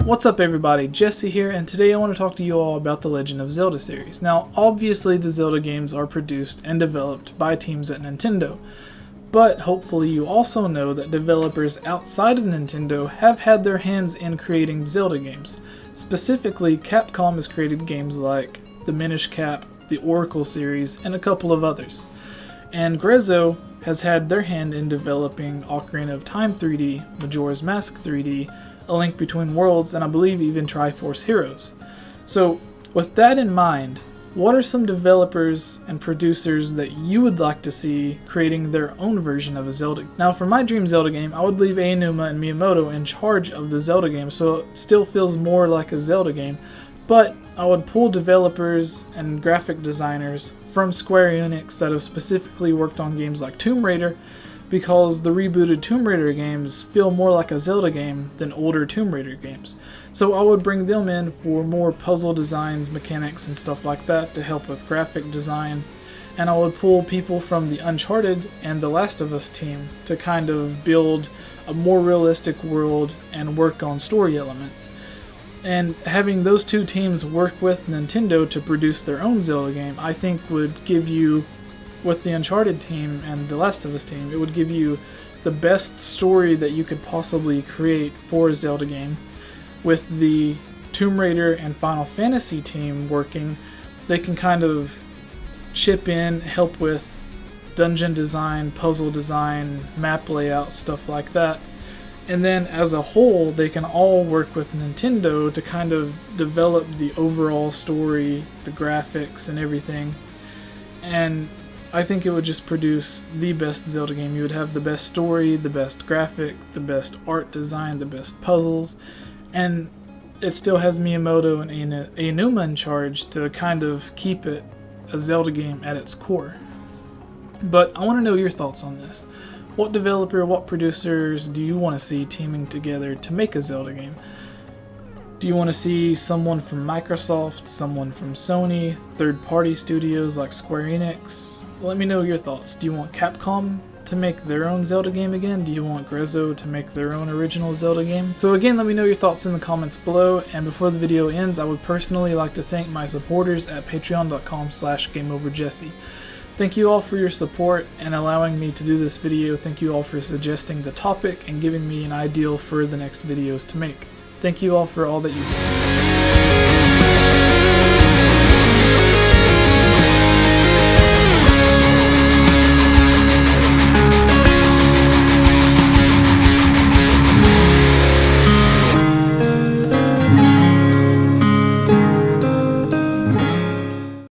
What's up everybody, Jesse here, and today I want to talk to you all about the Legend of Zelda series. Now, obviously the Zelda games are produced and developed by teams at Nintendo, but hopefully you also know that developers outside of Nintendo have had their hands in creating Zelda games. Specifically, Capcom has created games like the Minish Cap, the Oracle series, and a couple of others. And Grezzo has had their hand in developing Ocarina of Time 3D, Majora's Mask 3D, A Link Between Worlds, and I believe even Triforce Heroes. So with that in mind, what are some developers and producers that you would like to see creating their own version of a Zelda? Now for my dream Zelda game, I would leave Aonuma and Miyamoto in charge of the Zelda game so it still feels more like a Zelda game, but I would pull developers and graphic designers from Square Enix that have specifically worked on games like Tomb Raider, because the rebooted Tomb Raider games feel more like a Zelda game than older Tomb Raider games. So I would bring them in for more puzzle designs, mechanics, and stuff like that to help with graphic design. And I would pull people from the Uncharted and The Last of Us team to kind of build a more realistic world and work on story elements. And having those two teams work with Nintendo to produce their own Zelda game, I think would give you, with the Uncharted team and the Last of Us team, it would give you the best story that you could possibly create for a Zelda game. With the Tomb Raider and Final Fantasy team working, they can kind of chip in, help with dungeon design, puzzle design, map layout, stuff like that. And then as a whole, they can all work with Nintendo to kind of develop the overall story, the graphics, and everything. And I think it would just produce the best Zelda game. You would have the best story, the best graphic, the best art design, the best puzzles, and it still has Miyamoto and Aonuma in charge to kind of keep it a Zelda game at its core. But I want to know your thoughts on this. What developer, what producers do you want to see teaming together to make a Zelda game? Do you want to see someone from Microsoft, someone from Sony, third-party studios like Square Enix? Let me know your thoughts. Do you want Capcom to make their own Zelda game again? Do you want Grezzo to make their own original Zelda game? So again, let me know your thoughts in the comments below, and before the video ends, I would personally like to thank my supporters at patreon.com/GameOverJesse. Thank you all for your support and allowing me to do this video. Thank you all for suggesting the topic and giving me an ideal for the next videos to make. Thank you all for all that you do.